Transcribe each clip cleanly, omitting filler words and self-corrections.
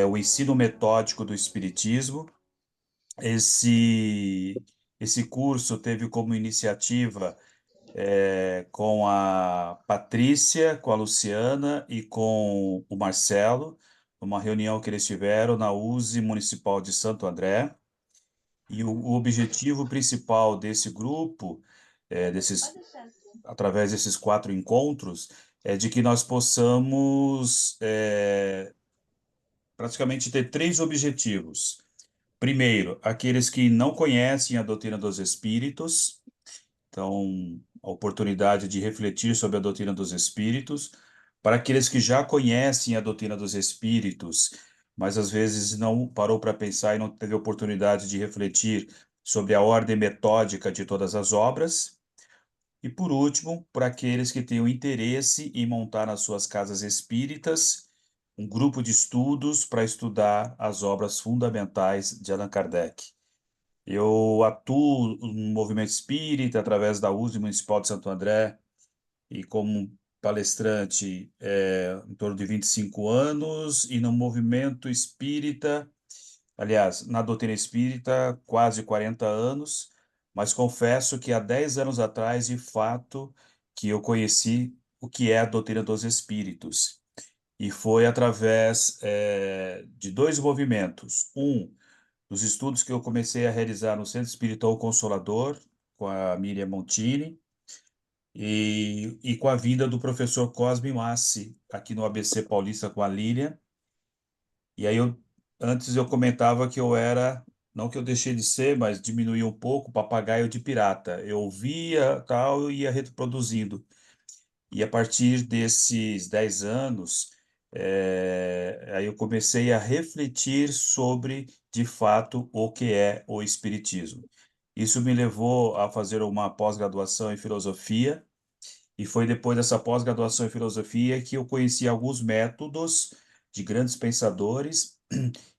o ensino metódico do Espiritismo. Esse, esse curso teve como iniciativa com a Patrícia, com a Luciana e com o Marcelo, numa reunião que eles tiveram na USE Municipal de Santo André. E o objetivo principal desse grupo, através desses 4 encontros, é de que nós possamos praticamente ter 3 objetivos. Primeiro, aqueles que não conhecem a doutrina dos espíritos, então, a oportunidade de refletir sobre a doutrina dos espíritos. Para aqueles que já conhecem a doutrina dos espíritos, mas às vezes não parou para pensar e não teve oportunidade de refletir sobre a ordem metódica de todas as obras. E por último, para aqueles que têm o interesse em montar nas suas casas espíritas um grupo de estudos para estudar as obras fundamentais de Allan Kardec. Eu atuo no movimento espírita através da USE Municipal de Santo André e como palestrante em torno de 25 anos e no movimento espírita, aliás, na doutrina espírita, quase 40 anos, mas confesso que há 10 anos atrás, de fato, que eu conheci o que é a doutrina dos espíritos. E foi através de 2 movimentos. Dos estudos que eu comecei a realizar no Centro Espiritual Consolador, com a Miriam Montini, e com a vinda do professor Cosme Massi, aqui no ABC Paulista com a Lília. E aí, antes eu comentava que eu era, não que eu deixei de ser, mas diminuí um pouco, papagaio de pirata. Eu ouvia, tal, e ia reproduzindo. E a partir desses 10 anos, aí eu comecei a refletir sobre, de fato, o que é o Espiritismo. Isso me levou a fazer uma pós-graduação em filosofia, e foi depois dessa pós-graduação em filosofia que eu conheci alguns métodos de grandes pensadores,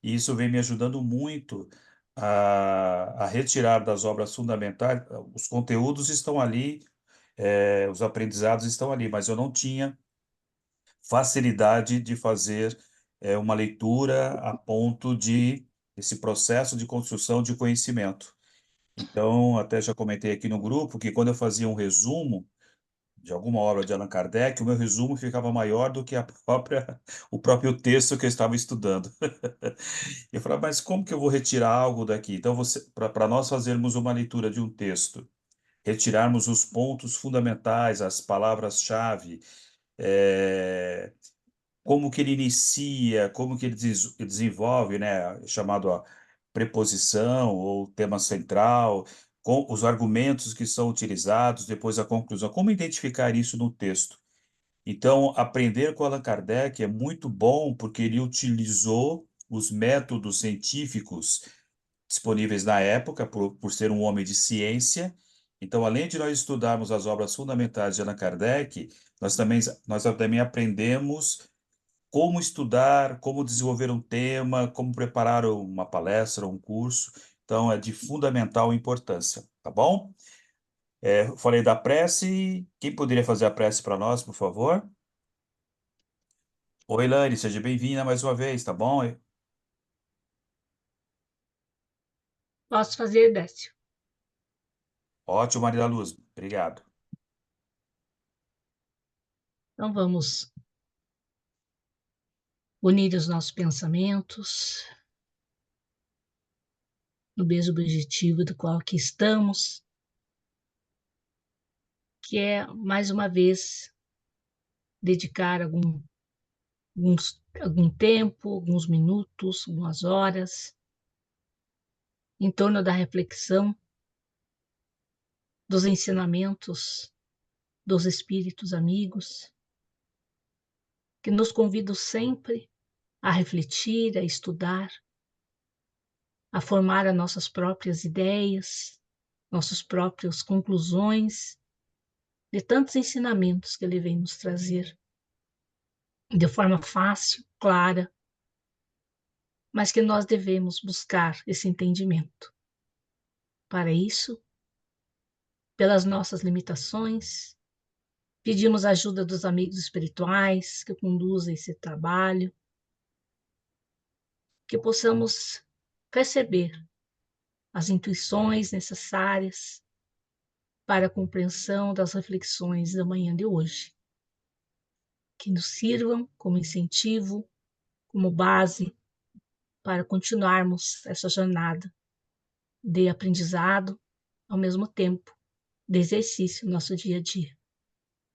e isso vem me ajudando muito a retirar das obras fundamentais. Os conteúdos estão ali, os aprendizados estão ali, mas eu não tinha facilidade de fazer uma leitura a ponto de esse processo de construção de conhecimento. Então, até já comentei aqui no grupo que quando eu fazia um resumo de alguma obra de Allan Kardec, o meu resumo ficava maior do que o próprio texto que eu estava estudando. Eu falava, mas como que eu vou retirar algo daqui? Então, para nós fazermos uma leitura de um texto, retirarmos os pontos fundamentais, as palavras-chave, eh, como que ele inicia, como que ele desenvolve, né, chamado a preposição ou tema central, com os argumentos que são utilizados, depois a conclusão, como identificar isso no texto. Então, aprender com Allan Kardec é muito bom porque ele utilizou os métodos científicos disponíveis na época, por ser um homem de ciência. Então, além de nós estudarmos as obras fundamentais de Allan Kardec, nós também aprendemos como estudar, como desenvolver um tema, como preparar uma palestra, um curso. Então, é de fundamental importância, tá bom? Eu falei da prece. Quem poderia fazer a prece para nós, por favor? Oi, Lani, seja bem-vinda mais uma vez, tá bom? Posso fazer, Décio? Ótimo, Maria da Luz. Obrigado. Então vamos unir os nossos pensamentos no mesmo objetivo do qual aqui estamos, que é, mais uma vez, dedicar algum tempo, alguns minutos, algumas horas, em torno da reflexão dos ensinamentos dos espíritos amigos, que nos convidam sempre a refletir, a estudar, a formar as nossas próprias ideias, nossas próprias conclusões de tantos ensinamentos que ele vem nos trazer de forma fácil, clara, mas que nós devemos buscar esse entendimento. Para isso, pelas nossas limitações, pedimos a ajuda dos amigos espirituais que conduzem esse trabalho, que possamos perceber as intuições necessárias para a compreensão das reflexões da manhã de hoje, que nos sirvam como incentivo, como base para continuarmos essa jornada de aprendizado, ao mesmo tempo de exercício no nosso dia a dia.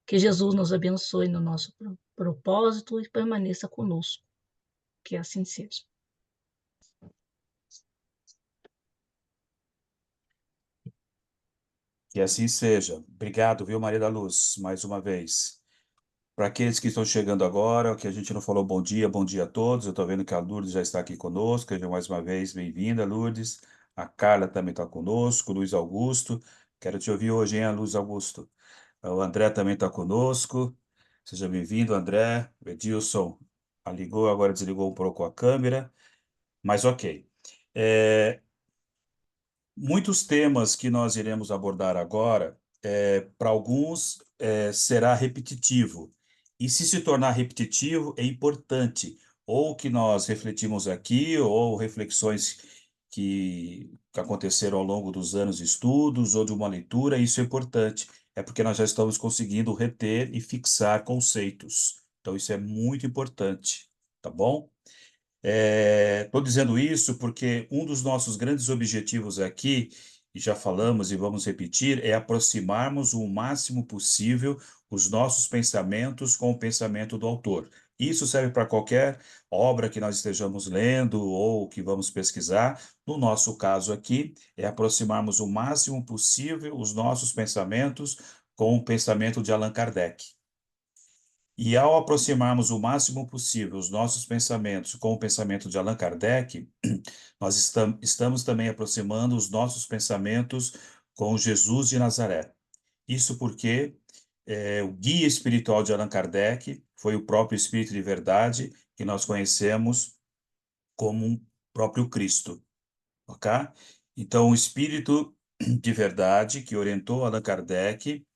Que Jesus nos abençoe no nosso propósito e permaneça conosco. Que assim seja. Que assim seja. Obrigado, viu, Maria da Luz, mais uma vez. Para aqueles que estão chegando agora, que a gente não falou bom dia a todos. Eu estou vendo que a Lourdes já está aqui conosco. Seja mais uma vez bem-vinda, Lourdes. A Carla também está conosco, Luiz Augusto. Quero te ouvir hoje, hein, Luiz Augusto. O André também está conosco. Seja bem-vindo, André. O Edilson ligou, agora desligou um pouco a câmera, mas ok. É, Muitos temas que nós iremos abordar agora, para alguns, será repetitivo. E se tornar repetitivo, é importante, ou que nós refletimos aqui, ou reflexões que aconteceram ao longo dos anos de estudos, ou de uma leitura, isso é importante. É porque nós já estamos conseguindo reter e fixar conceitos. Então, isso é muito importante, tá bom? Estou dizendo isso porque um dos nossos grandes objetivos aqui, e já falamos e vamos repetir, é aproximarmos o máximo possível os nossos pensamentos com o pensamento do autor. Isso serve para qualquer obra que nós estejamos lendo ou que vamos pesquisar. No nosso caso aqui, é aproximarmos o máximo possível os nossos pensamentos com o pensamento de Allan Kardec. E ao aproximarmos o máximo possível os nossos pensamentos com o pensamento de Allan Kardec, nós estamos também aproximando os nossos pensamentos com Jesus de Nazaré. Isso porque o guia espiritual de Allan Kardec foi o próprio Espírito de Verdade, que nós conhecemos como um próprio Cristo, ok? Então, o Espírito de Verdade que orientou Allan Kardec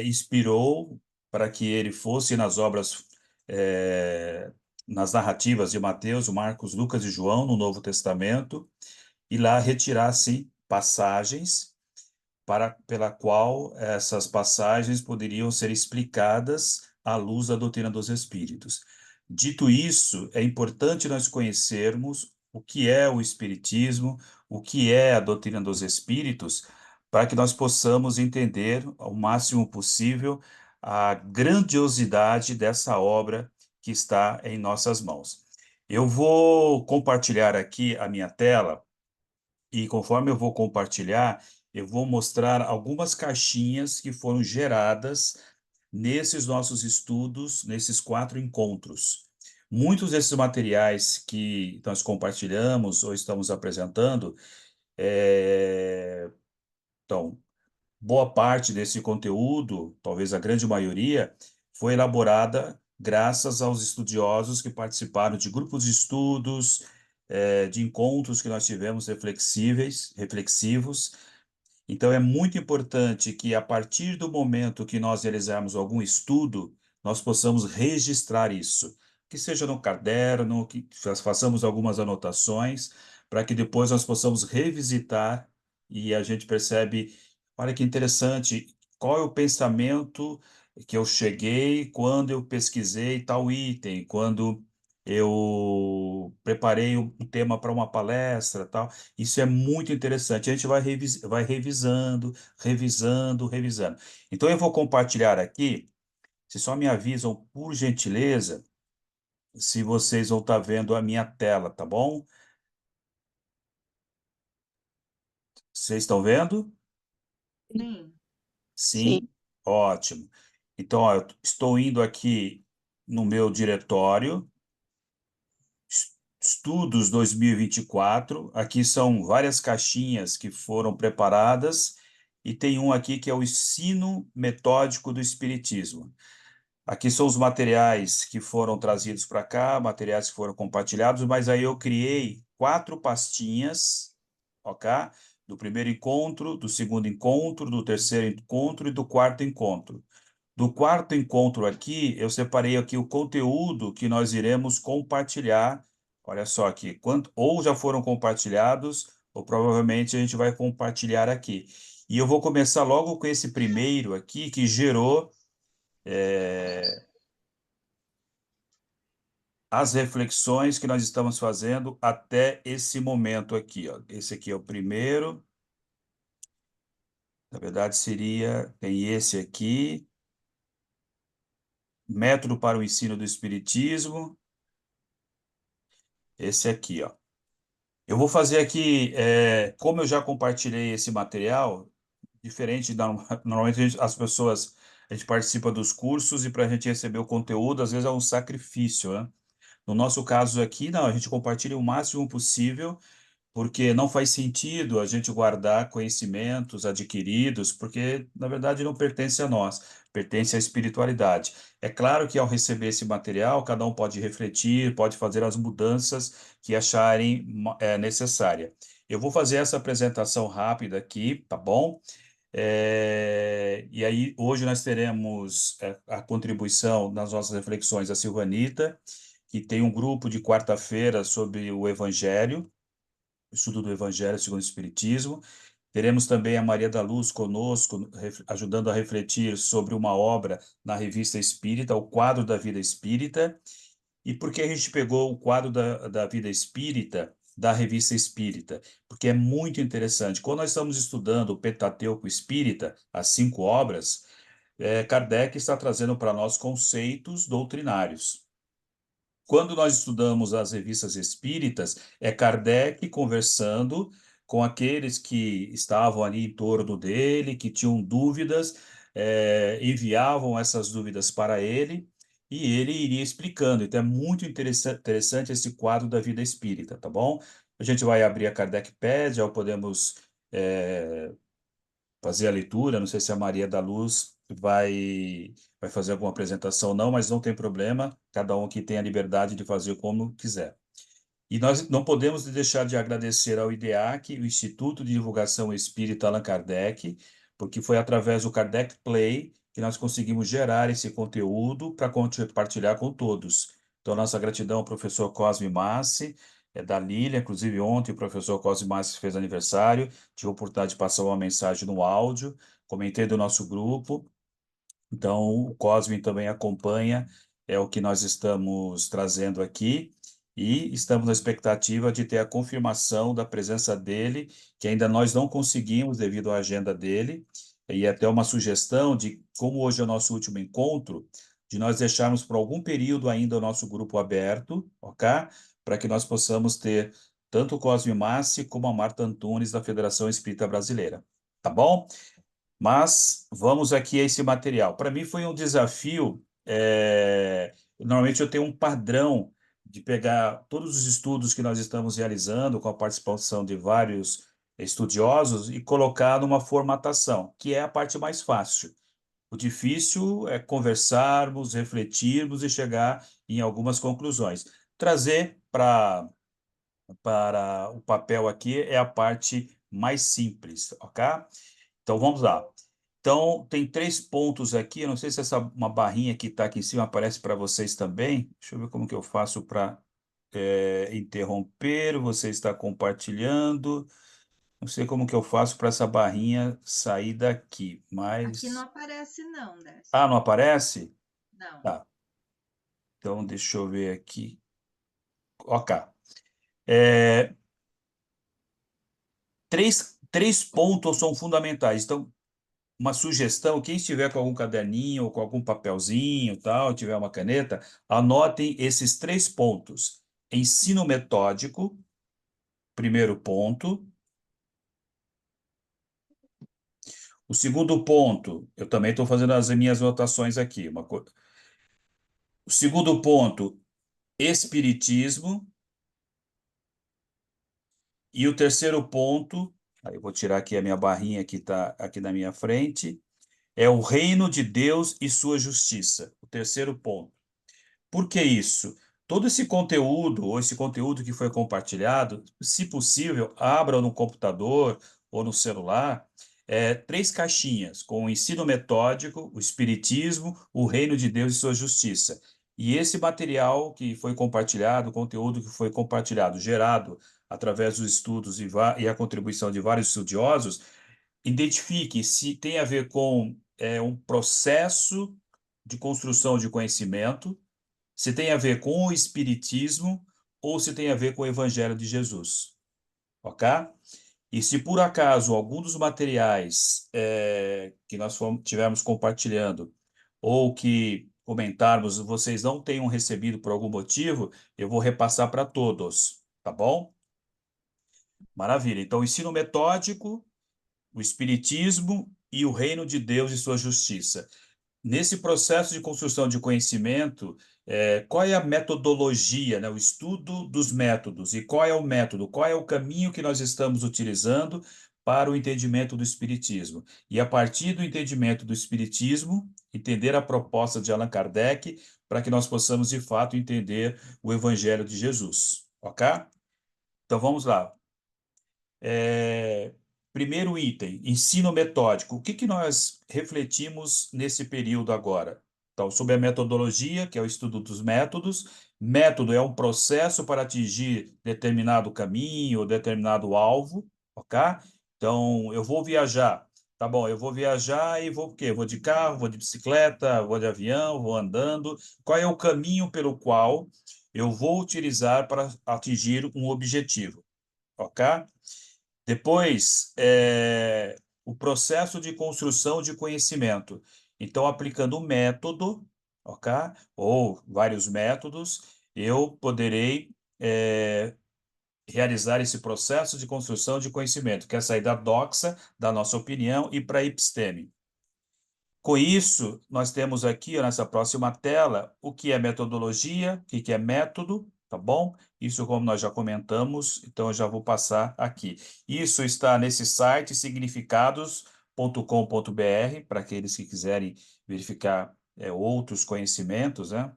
inspirou para que ele fosse nas obras, é, nas narrativas de Mateus, Marcos, Lucas e João, no Novo Testamento, e lá retirasse passagens pela qual essas passagens poderiam ser explicadas à luz da doutrina dos Espíritos. Dito isso, é importante nós conhecermos o que é o Espiritismo, o que é a doutrina dos Espíritos, para que nós possamos entender ao máximo possível a grandiosidade dessa obra que está em nossas mãos. Eu vou compartilhar aqui a minha tela e conforme eu vou compartilhar, eu vou mostrar algumas caixinhas que foram geradas nesses nossos estudos, nesses 4 encontros. Muitos desses materiais que nós compartilhamos ou estamos apresentando, então, boa parte desse conteúdo, talvez a grande maioria, foi elaborada graças aos estudiosos que participaram de grupos de estudos, de encontros que nós tivemos reflexivos. Então, é muito importante que, a partir do momento que nós realizarmos algum estudo, nós possamos registrar isso, que seja no caderno, que façamos algumas anotações, para que depois nós possamos revisitar e a gente percebe, olha que interessante, qual é o pensamento que eu cheguei quando eu pesquisei tal item, quando eu preparei um tema para uma palestra, tal. Isso é muito interessante. A gente vai revisando, revisando, revisando. Então, eu vou compartilhar aqui. Vocês só me avisam, por gentileza, se vocês vão estar vendo a minha tela, tá bom? Vocês estão vendo? Sim. Sim. Sim? Ótimo. Então, ó, eu estou indo aqui no meu diretório, Estudos 2024. Aqui são várias caixinhas que foram preparadas e tem um aqui que é o ensino metódico do Espiritismo. Aqui são os materiais que foram trazidos para cá, materiais que foram compartilhados, mas aí eu criei 4 pastinhas, ok? Do primeiro encontro, do segundo encontro, do terceiro encontro e do quarto encontro. Do quarto encontro aqui, eu separei aqui o conteúdo que nós iremos compartilhar, Olha só aqui, ou já foram compartilhados, ou provavelmente a gente vai compartilhar aqui. E eu vou começar logo com esse primeiro aqui, que gerou as reflexões que nós estamos fazendo até esse momento aqui, ó. Esse aqui é o primeiro. Na verdade, tem esse aqui, Método para o Ensino do Espiritismo. Esse aqui, ó. Eu vou fazer aqui, como eu já compartilhei esse material, diferente normalmente as pessoas, a gente participa dos cursos e para a gente receber o conteúdo, às vezes é um sacrifício, né? No nosso caso aqui, não, a gente compartilha o máximo possível, porque não faz sentido a gente guardar conhecimentos adquiridos, porque, na verdade, não pertence a nós, pertence à espiritualidade. É claro que, ao receber esse material, cada um pode refletir, pode fazer as mudanças que acharem necessária. Eu vou fazer essa apresentação rápida aqui, tá bom? E aí, hoje nós teremos a contribuição nas nossas reflexões da Silvanita, que tem um grupo de quarta-feira sobre o Evangelho, estudo do Evangelho segundo o Espiritismo. Teremos também a Maria da Luz conosco, ajudando a refletir sobre uma obra na Revista Espírita, o Quadro da Vida Espírita. E por que a gente pegou o quadro da Vida Espírita da Revista Espírita? Porque é muito interessante. Quando nós estamos estudando o Pentateuco Espírita, as 5 obras, Kardec está trazendo para nós conceitos doutrinários. Quando nós estudamos as revistas espíritas, é Kardec conversando com aqueles que estavam ali em torno dele, que tinham dúvidas, enviavam essas dúvidas para ele e ele iria explicando. Então é muito interessante esse quadro da vida espírita, tá bom? A gente vai abrir a Kardecpédia, ou podemos fazer a leitura. Não sei se a Maria da Luz vai fazer alguma apresentação ou não, mas não tem problema, cada um aqui tem a liberdade de fazer como quiser. E nós não podemos deixar de agradecer ao IDEAC, o Instituto de Divulgação Espírita Allan Kardec, porque foi através do Kardec Play que nós conseguimos gerar esse conteúdo para compartilhar com todos. Então, nossa gratidão ao professor Cosme Massi, da Lília, inclusive ontem o professor Cosme Massi fez aniversário, tive a oportunidade de passar uma mensagem no áudio, comentei do nosso grupo. Então, o Cosme também acompanha o que nós estamos trazendo aqui e estamos na expectativa de ter a confirmação da presença dele, que ainda nós não conseguimos devido à agenda dele, e até uma sugestão de como hoje é o nosso último encontro, de nós deixarmos por algum período ainda o nosso grupo aberto, ok? Para que nós possamos ter tanto o Cosme Massi como a Marta Antunes da Federação Espírita Brasileira. Tá bom? Mas vamos aqui a esse material. Para mim foi um desafio. Normalmente eu tenho um padrão de pegar todos os estudos que nós estamos realizando, com a participação de vários estudiosos, e colocar numa formatação, que é a parte mais fácil. O difícil é conversarmos, refletirmos e chegar em algumas conclusões. Trazer para o papel aqui é a parte mais simples, ok? Então vamos lá. Então, tem 3 pontos aqui. Eu não sei se essa uma barrinha que está aqui em cima aparece para vocês também. Deixa eu ver como que eu faço para interromper. Você está compartilhando. Não sei como que eu faço para essa barrinha sair daqui, Aqui não mas... aparece não, Décio. Ah, não aparece? Não. Tá. Então, deixa eu ver aqui. Ok. É, três pontos são fundamentais. Então, uma sugestão, quem estiver com algum caderninho ou com algum papelzinho, tal, tiver uma caneta, anotem esses 3 pontos. Ensino metódico, primeiro ponto. O segundo ponto, eu também estou fazendo as minhas anotações aqui. O segundo ponto, espiritismo. E o terceiro ponto, aí eu vou tirar aqui a minha barrinha que está aqui na minha frente, é o reino de Deus e sua justiça. O terceiro ponto. Por que isso? Todo esse conteúdo, ou esse conteúdo que foi compartilhado, se possível, abra no computador ou no celular, 3 caixinhas com o ensino metódico, o espiritismo, o reino de Deus e sua justiça. E esse material que foi compartilhado, o conteúdo que foi compartilhado, gerado através dos estudos e a contribuição de vários estudiosos, identifique se tem a ver com um processo de construção de conhecimento, se tem a ver com o Espiritismo ou se tem a ver com o Evangelho de Jesus, ok? E se por acaso algum dos materiais que nós tivermos compartilhando ou que comentarmos, vocês não tenham recebido por algum motivo, eu vou repassar para todos, tá bom? Maravilha. Então, ensino metódico, o Espiritismo e o Reino de Deus e sua justiça. Nesse processo de construção de conhecimento, qual é a metodologia, né? O estudo dos métodos, e qual é o método, qual é o caminho que nós estamos utilizando para o entendimento do Espiritismo. E a partir do entendimento do Espiritismo, entender a proposta de Allan Kardec, para que nós possamos, de fato, entender o Evangelho de Jesus. Ok? Então vamos lá. Primeiro item, ensino metódico. O que que nós refletimos nesse período agora? Então, sobre a metodologia, que é o estudo dos métodos. Método é um processo para atingir determinado caminho, determinado alvo, ok? Então, eu vou viajar. Tá bom, eu vou viajar e vou o quê? Vou de carro, vou de bicicleta, vou de avião, vou andando. Qual é o caminho pelo qual eu vou utilizar para atingir um objetivo, ok? Depois, o processo de construção de conhecimento. Então, aplicando o método, ok? Ou vários métodos, eu poderei realizar esse processo de construção de conhecimento, que é sair da doxa, da nossa opinião, e para a episteme. Com isso, nós temos aqui, ó, nessa próxima tela, o que é metodologia, o que é método, tá bom? Isso, como nós já comentamos, então eu já vou passar aqui. Isso está nesse site, significados.com.br, para aqueles que quiserem verificar outros conhecimentos, né?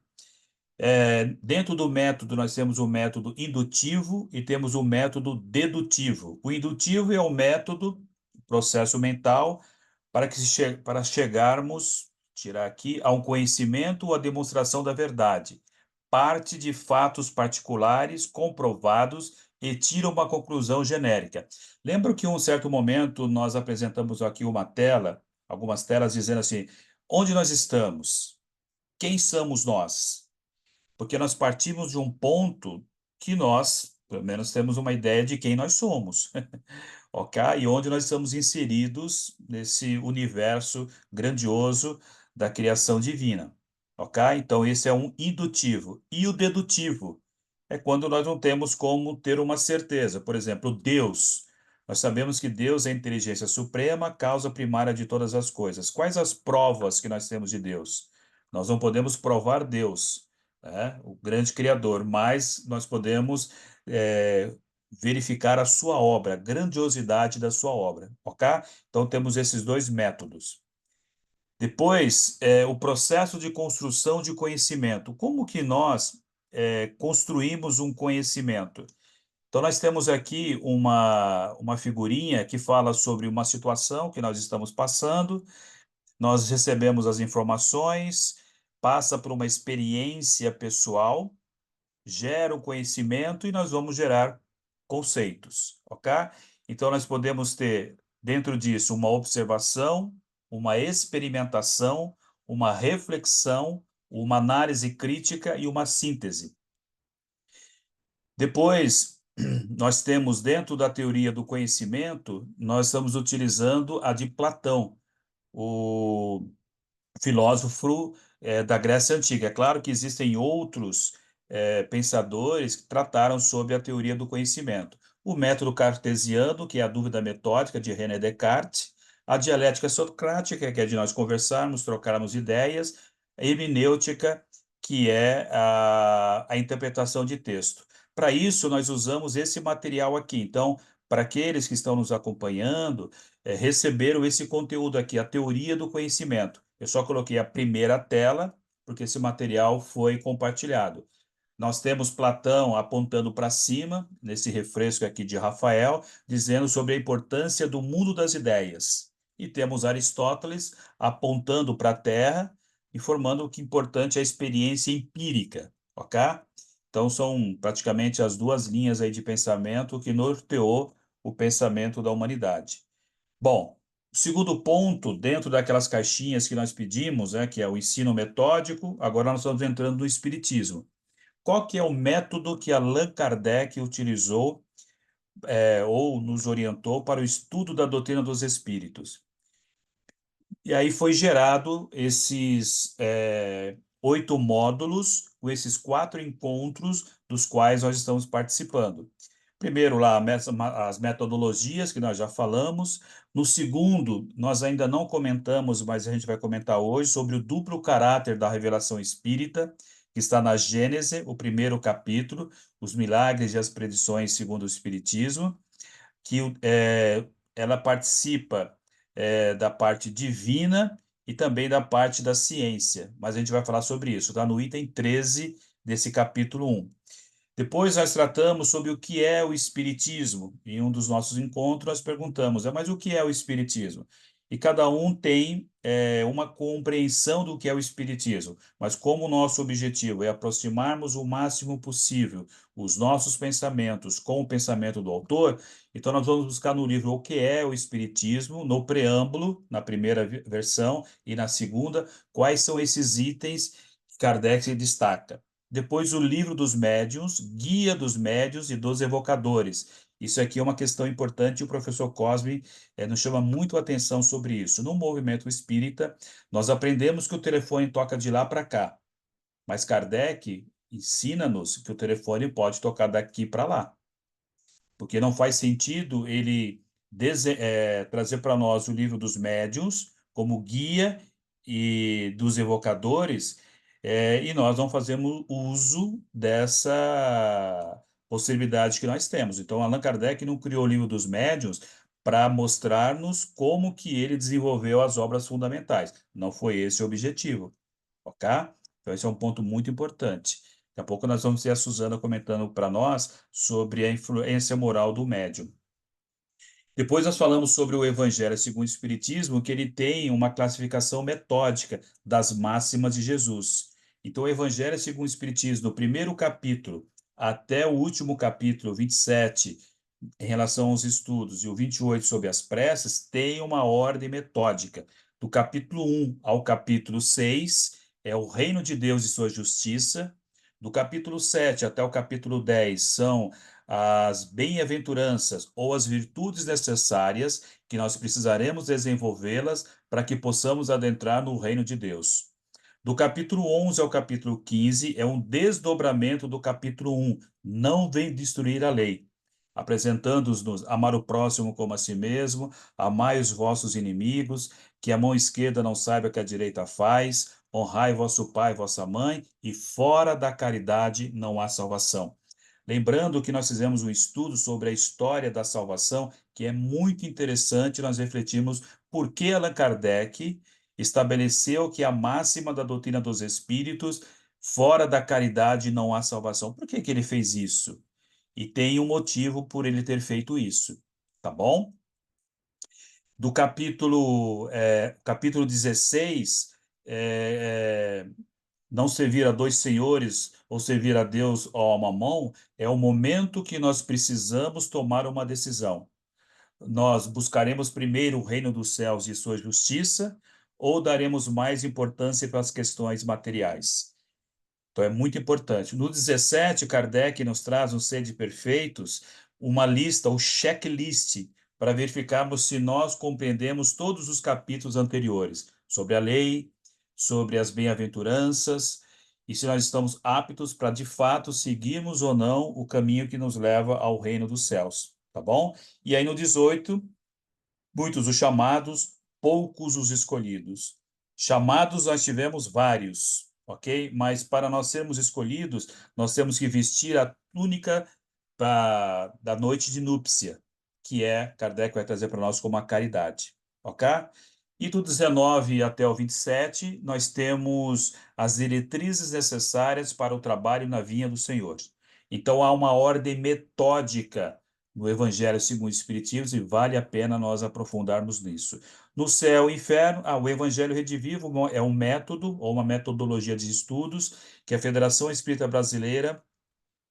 Dentro do método, nós temos o método indutivo e temos o método dedutivo. O indutivo é o método, processo mental, para chegarmos, tirar aqui, a um conhecimento ou a demonstração da verdade. Parte de fatos particulares comprovados e tira uma conclusão genérica. Lembro que em um certo momento nós apresentamos aqui uma tela, algumas telas dizendo assim, onde nós estamos? Quem somos nós? Porque nós partimos de um ponto que nós, pelo menos, temos uma ideia de quem nós somos. Ok? E onde nós estamos inseridos nesse universo grandioso da criação divina. Ok? Então, esse é um indutivo. E o dedutivo é quando nós não temos como ter uma certeza. Por exemplo, Deus. Nós sabemos que Deus é a inteligência suprema, causa primária de todas as coisas. Quais as provas que nós temos de Deus? Nós não podemos provar Deus, né? O grande Criador, mas nós podemos verificar a sua obra, a grandiosidade da sua obra, ok? Então temos esses dois métodos. Depois, o processo de construção de conhecimento. Como que nós construímos um conhecimento? Então nós temos aqui uma figurinha que fala sobre uma situação que nós estamos passando, nós recebemos as informações, passa por uma experiência pessoal, gera o conhecimento e nós vamos gerar conceitos, ok? Então, nós podemos ter dentro disso uma observação, uma experimentação, uma reflexão, uma análise crítica e uma síntese. Depois, nós temos dentro da teoria do conhecimento, nós estamos utilizando a de Platão, o filósofo da Grécia Antiga. É claro que existem outros pensadores que trataram sobre a teoria do conhecimento. O método cartesiano, que é a dúvida metódica de René Descartes, a dialética socrática, que é de nós conversarmos, trocarmos ideias, a hermenêutica, que é a interpretação de texto. Para isso, nós usamos esse material aqui. Então, para aqueles que estão nos acompanhando, receberam esse conteúdo aqui, a teoria do conhecimento. Eu só coloquei a primeira tela, porque esse material foi compartilhado. Nós temos Platão apontando para cima, nesse refresco aqui de Rafael, dizendo sobre a importância do mundo das ideias. E temos Aristóteles apontando para a Terra, informando que importante é a experiência empírica, ok? Então, são praticamente as duas linhas aí de pensamento que norteou o pensamento da humanidade. Bom, o segundo ponto, dentro daquelas caixinhas que nós pedimos, que é o ensino metódico, agora nós estamos entrando no espiritismo. Qual que é o método que Allan Kardec utilizou, ou nos orientou para o estudo da doutrina dos espíritos? E aí foi gerado esses 8 módulos, com esses 4 encontros dos quais nós estamos participando. Primeiro, lá, as metodologias que nós já falamos. No segundo, nós ainda não comentamos, mas a gente vai comentar hoje, sobre o duplo caráter da revelação espírita, que está na Gênese, o primeiro capítulo, os milagres e as predições segundo o Espiritismo, que ela participa da parte divina e também da parte da ciência. Mas a gente vai falar sobre isso, está no item 13 desse capítulo 1. Depois nós tratamos sobre o que é o Espiritismo. Em um dos nossos encontros, nós perguntamos, mas o que é o Espiritismo? E cada um tem uma compreensão do que é o Espiritismo. Mas como o nosso objetivo é aproximarmos o máximo possível os nossos pensamentos com o pensamento do autor, então nós vamos buscar no livro o que é o Espiritismo, no preâmbulo, na primeira versão, e na segunda, quais são esses itens que Kardec destaca. Depois, o livro dos médiuns, guia dos médiuns e dos evocadores. Isso aqui é uma questão importante e o professor Cosme nos chama muito a atenção sobre isso. No movimento espírita, nós aprendemos que o telefone toca de lá para cá, mas Kardec ensina-nos que o telefone pode tocar daqui para lá, porque não faz sentido ele trazer para nós o livro dos médiuns como guia e dos evocadores, e nós não fazemos uso dessa possibilidade que nós temos. Então, Allan Kardec não criou o livro dos médiuns para mostrar-nos como que ele desenvolveu as obras fundamentais. Não foi esse o objetivo, ok? Então, esse é um ponto muito importante. Daqui a pouco nós vamos ter a Suzana comentando para nós sobre a influência moral do médium. Depois nós falamos sobre o Evangelho segundo o Espiritismo, que ele tem uma classificação metódica das máximas de Jesus. Então, o Evangelho segundo o Espiritismo, no primeiro capítulo até o último capítulo, 27, em relação aos estudos, e o 28 sobre as preces, tem uma ordem metódica. Do capítulo 1 ao capítulo 6 é o reino de Deus e sua justiça. Do capítulo 7 até o capítulo 10 são as bem-aventuranças ou as virtudes necessárias que nós precisaremos desenvolvê-las para que possamos adentrar no reino de Deus. Do capítulo 11 ao capítulo 15 é um desdobramento do capítulo 1, não vem destruir a lei, apresentando-nos amar o próximo como a si mesmo, amai os vossos inimigos, que a mão esquerda não saiba o que a direita faz, honrai vosso pai e vossa mãe, e fora da caridade não há salvação. Lembrando que nós fizemos um estudo sobre a história da salvação, que é muito interessante, nós refletimos por que Allan Kardec estabeleceu que a máxima da doutrina dos espíritos, fora da caridade não há salvação. Por que que ele fez isso? E tem um motivo por ele ter feito isso, tá bom? Do capítulo 16, não servir a dois senhores ou servir a Deus ou a Mamon, é o momento que nós precisamos tomar uma decisão. Nós buscaremos primeiro o reino dos céus e sua justiça, ou daremos mais importância para as questões materiais? Então é muito importante. No 17, Kardec nos traz no Sede Perfeitos uma lista, o checklist, para verificarmos se nós compreendemos todos os capítulos anteriores, sobre a lei, sobre as bem-aventuranças, e se nós estamos aptos para, de fato, seguirmos ou não o caminho que nos leva ao reino dos céus, tá bom? E aí no 18, muitos os chamados, poucos os escolhidos. Chamados nós tivemos vários, ok? Mas para nós sermos escolhidos, nós temos que vestir a túnica da noite de núpcia, que Kardec vai trazer para nós como a caridade, ok? E do 19 até o 27, nós temos as diretrizes necessárias para o trabalho na vinha do Senhor. Então há uma ordem metódica no Evangelho segundo o Espiritismo e vale a pena nós aprofundarmos nisso. No céu e inferno, o Evangelho Redivivo é um método ou uma metodologia de estudos que a Federação Espírita Brasileira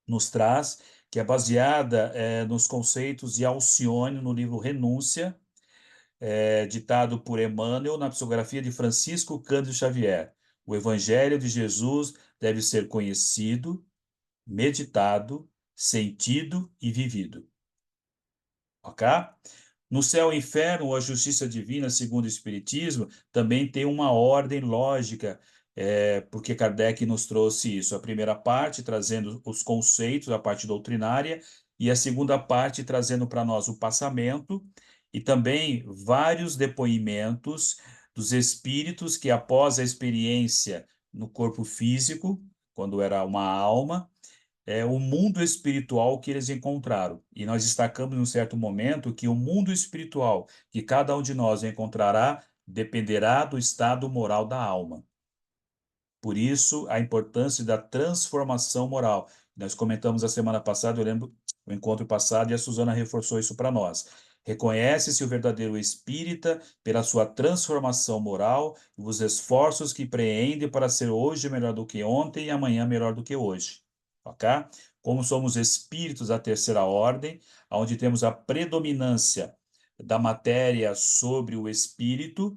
nos traz, que é baseada nos conceitos de Alcione, no livro Renúncia, ditado por Emmanuel na psicografia de Francisco Cândido Xavier. O Evangelho de Jesus deve ser conhecido, meditado, sentido e vivido. Ok? No céu e inferno, ou a justiça divina, segundo o Espiritismo, também tem uma ordem lógica, porque Kardec nos trouxe isso. A primeira parte, trazendo os conceitos, a parte doutrinária, e a segunda parte, trazendo para nós o passamento, e também vários depoimentos dos espíritos que, após a experiência no corpo físico, quando era uma alma, o mundo espiritual que eles encontraram. E nós destacamos em um certo momento que o mundo espiritual que cada um de nós encontrará dependerá do estado moral da alma. Por isso, a importância da transformação moral. Nós comentamos a semana passada, eu lembro, o encontro passado, e a Suzana reforçou isso para nós. Reconhece-se o verdadeiro espírita pela sua transformação moral e os esforços que empreende para ser hoje melhor do que ontem e amanhã melhor do que hoje. Ok? Como somos espíritos da terceira ordem, onde temos a predominância da matéria sobre o espírito,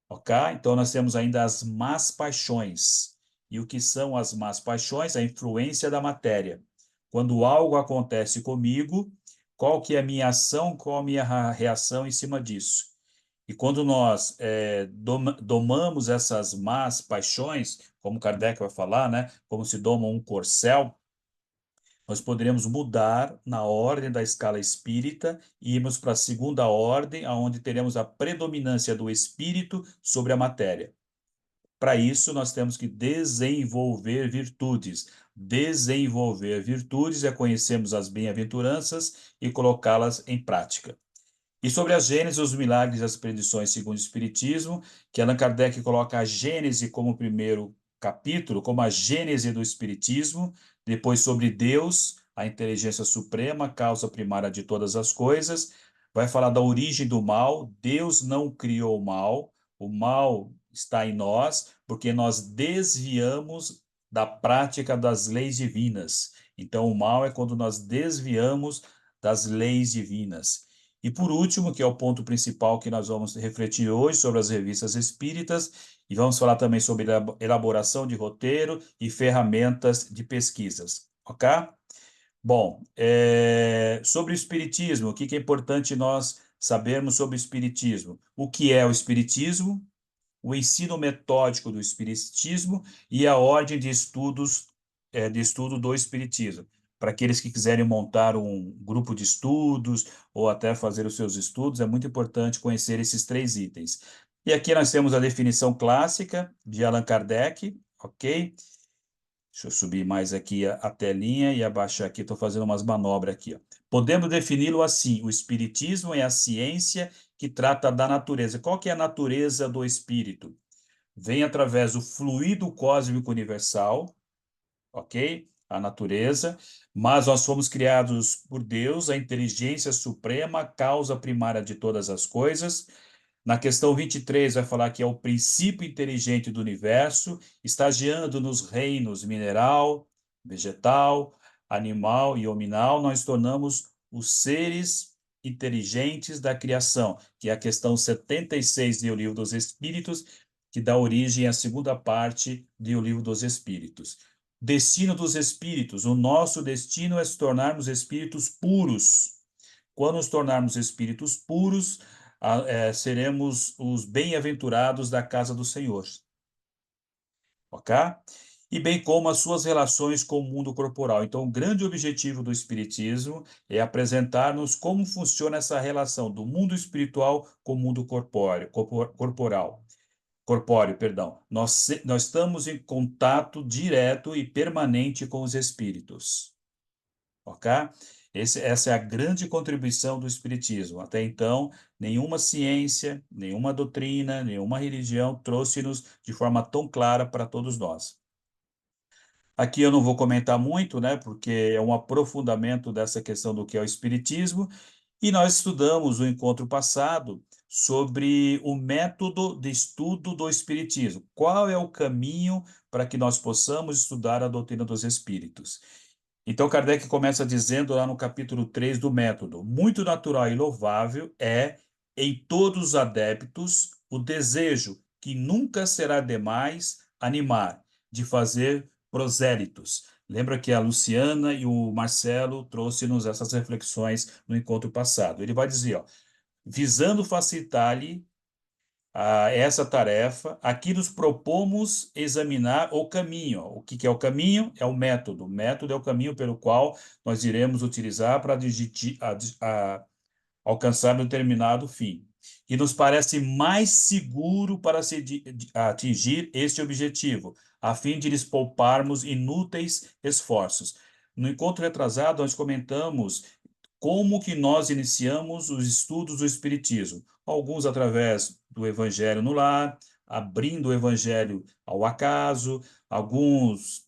ok? Então nós temos ainda as más paixões. E o que são as más paixões? A influência da matéria. Quando algo acontece comigo, qual que é a minha ação, qual a minha reação em cima disso? E quando nós domamos essas más paixões, como Kardec vai falar, né? Como se doma um corcel, nós poderemos mudar na ordem da escala espírita e irmos para a segunda ordem, onde teremos a predominância do espírito sobre a matéria. Para isso, nós temos que desenvolver virtudes. Desenvolver virtudes é conhecermos as bem-aventuranças e colocá-las em prática. E sobre a Gênese, os milagres e as predições segundo o Espiritismo, que Allan Kardec coloca a Gênese como o primeiro capítulo, como a Gênese do Espiritismo, depois sobre Deus, a inteligência suprema, causa primária de todas as coisas, vai falar da origem do mal. Deus não criou o mal está em nós, porque nós desviamos da prática das leis divinas. Então, o mal é quando nós desviamos das leis divinas. E por último, que é o ponto principal que nós vamos refletir hoje sobre as revistas espíritas, e vamos falar também sobre elaboração de roteiro e ferramentas de pesquisas, ok? Bom, sobre o espiritismo, o que é importante nós sabermos sobre o espiritismo? O que é o espiritismo? O ensino metódico do espiritismo e a ordem de estudos de estudo do espiritismo. Para aqueles que quiserem montar um grupo de estudos ou até fazer os seus estudos, é muito importante conhecer esses três itens. E aqui nós temos a definição clássica de Allan Kardec, ok? Deixa eu subir mais aqui a telinha e abaixar aqui, estou fazendo umas manobras aqui, ó. Podemos defini-lo assim: o espiritismo é a ciência que trata da natureza. Qual que é a natureza do espírito? Vem através do fluido cósmico universal, ok? A natureza, mas nós fomos criados por Deus, a inteligência suprema, causa primária de todas as coisas. Na questão 23 vai falar que é o princípio inteligente do universo, estagiando nos reinos mineral, vegetal, animal e hominal, nós tornamos os seres inteligentes da criação, que é a questão 76 do Livro dos Espíritos, que dá origem à segunda parte do Livro dos Espíritos. Destino dos espíritos. O nosso destino é se tornarmos espíritos puros. Quando nos tornarmos espíritos puros, seremos os bem-aventurados da casa do Senhor. Ok? E bem como as suas relações com o mundo corporal. Então, o grande objetivo do Espiritismo é apresentar-nos como funciona essa relação do mundo espiritual com o mundo corpóreo, perdão. Nós estamos em contato direto e permanente com os espíritos. Ok? Essa é a grande contribuição do Espiritismo. Até então, nenhuma ciência, nenhuma doutrina, nenhuma religião trouxe-nos de forma tão clara para todos nós. Aqui eu não vou comentar muito, né, porque é um aprofundamento dessa questão do que é o Espiritismo, e nós estudamos o encontro passado sobre o método de estudo do Espiritismo. Qual é o caminho para que nós possamos estudar a doutrina dos Espíritos? Então, Kardec começa dizendo lá no capítulo 3 do método: muito natural e louvável é, em todos os adeptos, o desejo, que nunca será demais, animar, de fazer prosélitos. Lembra que a Luciana e o Marcelo trouxe-nos essas reflexões no encontro passado. Ele vai dizer, ó, visando facilitar-lhe essa tarefa, aqui nos propomos examinar o caminho. O que é o caminho? É o método. O método é o caminho pelo qual nós iremos utilizar para alcançar um determinado fim. E nos parece mais seguro para atingir este objetivo, a fim de lhes pouparmos inúteis esforços. No encontro retrasado, nós comentamos como que nós iniciamos os estudos do Espiritismo. Alguns através do Evangelho no lar, abrindo o Evangelho ao acaso, alguns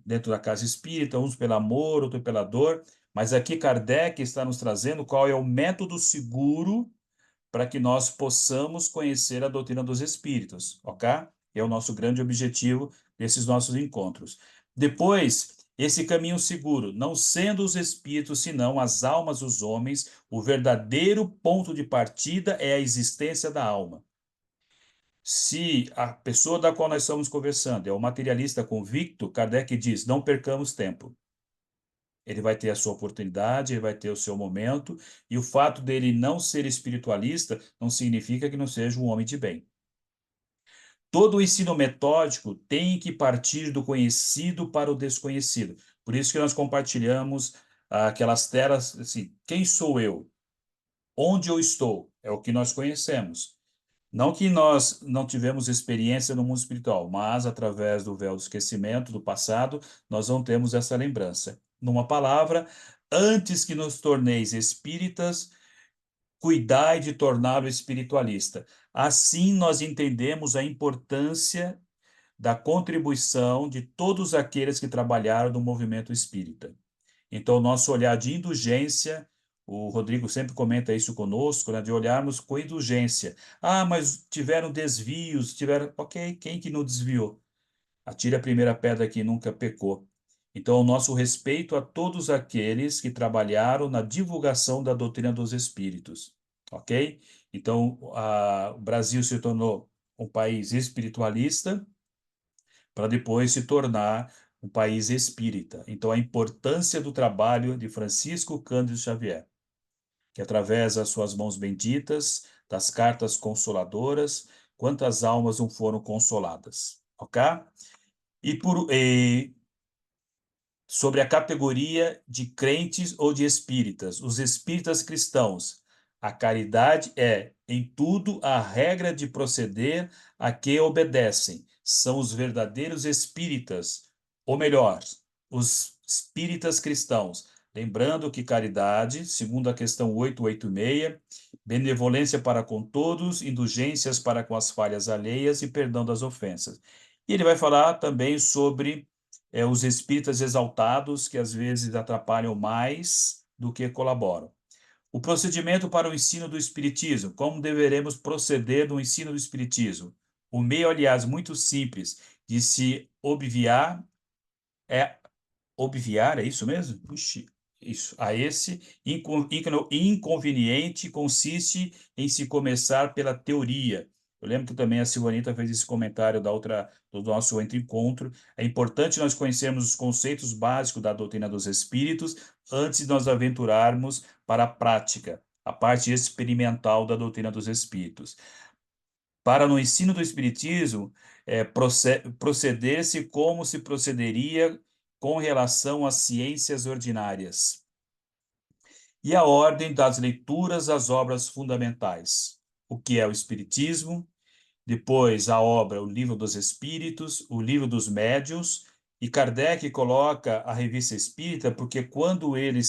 dentro da casa espírita, uns pelo amor, outros pela dor. Mas aqui Kardec está nos trazendo qual é o método seguro para que nós possamos conhecer a doutrina dos espíritos, ok? É o nosso grande objetivo desses nossos encontros. Depois, esse caminho seguro, não sendo os espíritos, senão as almas dos homens, o verdadeiro ponto de partida é a existência da alma. Se a pessoa da qual nós estamos conversando é o materialista convicto, Kardec diz: não percamos tempo. Ele vai ter a sua oportunidade, ele vai ter o seu momento, e o fato dele não ser espiritualista não significa que não seja um homem de bem. Todo o ensino metódico tem que partir do conhecido para o desconhecido. Por isso que nós compartilhamos aquelas telas, assim, quem sou eu? Onde eu estou? É o que nós conhecemos. Não que nós não tivemos experiência no mundo espiritual, mas através do véu do esquecimento do passado, nós não temos essa lembrança. Numa palavra, antes que nos torneis espíritas, cuidai de torná-lo espiritualista. Assim nós entendemos a importância da contribuição de todos aqueles que trabalharam no movimento espírita. Então, o nosso olhar de indulgência, o Rodrigo sempre comenta isso conosco, né, de olharmos com indulgência. Ah, mas tiveram desvios, tiveram. Ok, quem que não desviou? Atire a primeira pedra que nunca pecou. Então, o nosso respeito a todos aqueles que trabalharam na divulgação da doutrina dos espíritos, ok? Então, o Brasil se tornou um país espiritualista para depois se tornar um país espírita. Então, a importância do trabalho de Francisco Cândido Xavier, que através das suas mãos benditas, das cartas consoladoras, quantas almas não foram consoladas, ok? E sobre a categoria de crentes ou de espíritas, os espíritas cristãos, a caridade é, em tudo, a regra de proceder a que obedecem. São os verdadeiros espíritas, ou melhor, os espíritas cristãos. Lembrando que caridade, segundo a questão 886, benevolência para com todos, indulgências para com as falhas alheias e perdão das ofensas. E ele vai falar também sobre os espíritas exaltados, que às vezes atrapalham mais do que colaboram. O procedimento para o ensino do Espiritismo. Como deveremos proceder no ensino do Espiritismo? O meio, aliás, muito simples de se obviar, é isso mesmo? Puxa, isso. A esse inconveniente consiste em se começar pela teoria. Eu lembro que também a Silvanita fez esse comentário do nosso encontro. É importante nós conhecermos os conceitos básicos da doutrina dos espíritos antes de nós aventurarmos para a prática, a parte experimental da doutrina dos espíritos. Para no ensino do espiritismo, proceder-se como se procederia com relação às ciências ordinárias. E a ordem das leituras às obras fundamentais. O que é o Espiritismo, depois a obra O Livro dos Espíritos, O Livro dos Médiuns, e Kardec coloca a Revista Espírita porque quando ele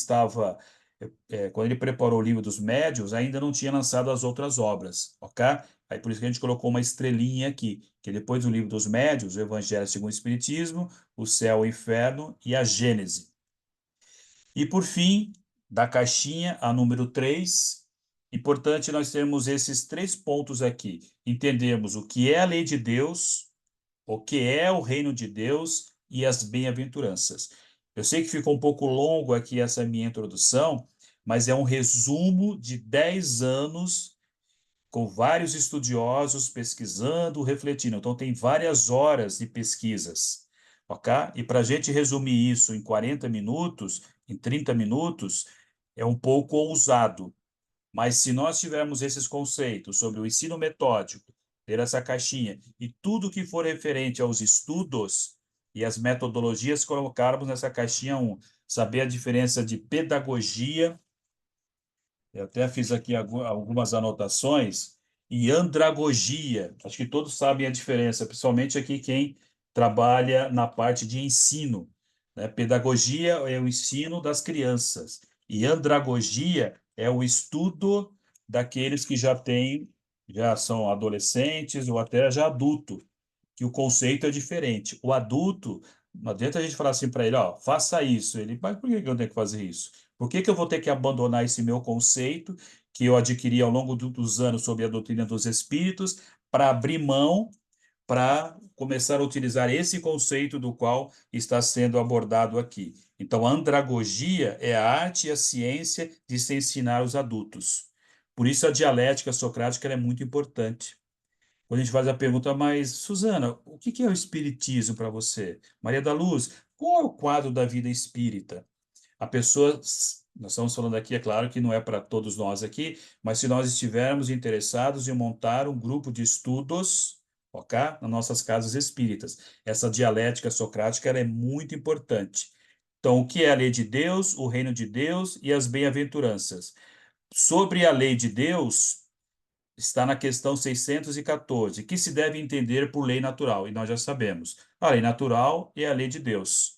preparou o Livro dos Médiuns, ainda não tinha lançado as outras obras, ok? Aí por isso que a gente colocou uma estrelinha aqui, que depois do Livro dos Médiuns, o Evangelho segundo o Espiritismo, o Céu, o Inferno e a Gênese. E por fim, da caixinha, a número 3, Importante nós termos esses 3 pontos aqui. Entendermos o que é a lei de Deus, o que é o reino de Deus e as bem-aventuranças. Eu sei que ficou um pouco longo aqui essa minha introdução, mas é um resumo de 10 anos com vários estudiosos pesquisando, refletindo. Então, tem várias horas de pesquisas, ok? E para a gente resumir isso em 40 minutos, em 30 minutos, é um pouco ousado. Mas se nós tivermos esses conceitos sobre o ensino metódico, ter essa caixinha e tudo que for referente aos estudos e as metodologias colocarmos nessa caixinha 1, saber a diferença de pedagogia, eu até fiz aqui algumas anotações, e andragogia. Acho que todos sabem a diferença, principalmente aqui quem trabalha na parte de ensino, né? Pedagogia é o ensino das crianças, e andragogia é o estudo daqueles que já são adolescentes ou até já adulto, que o conceito é diferente. O adulto, não adianta a gente falar assim para ele, ó, faça isso. Ele, mas por que que eu tenho que fazer isso? Por que que eu vou ter que abandonar esse meu conceito que eu adquiri ao longo dos anos sobre a doutrina dos espíritos para abrir mão, para começar a utilizar esse conceito do qual está sendo abordado aqui? Então, a andragogia é a arte e a ciência de se ensinar aos adultos. Por isso, a dialética socrática ela é muito importante. Quando a gente faz a pergunta, mas, Suzana, o que que é o espiritismo para você? Maria da Luz, qual é o quadro da vida espírita? A pessoa, nós estamos falando aqui, é claro que não é para todos nós aqui, mas se nós estivermos interessados em montar um grupo de estudos, ok? Nas nossas casas espíritas. Essa dialética socrática ela é muito importante. Então, o que é a lei de Deus, o reino de Deus e as bem-aventuranças? Sobre a lei de Deus, está na questão 614, que se deve entender por lei natural, e nós já sabemos. A lei natural é a lei de Deus.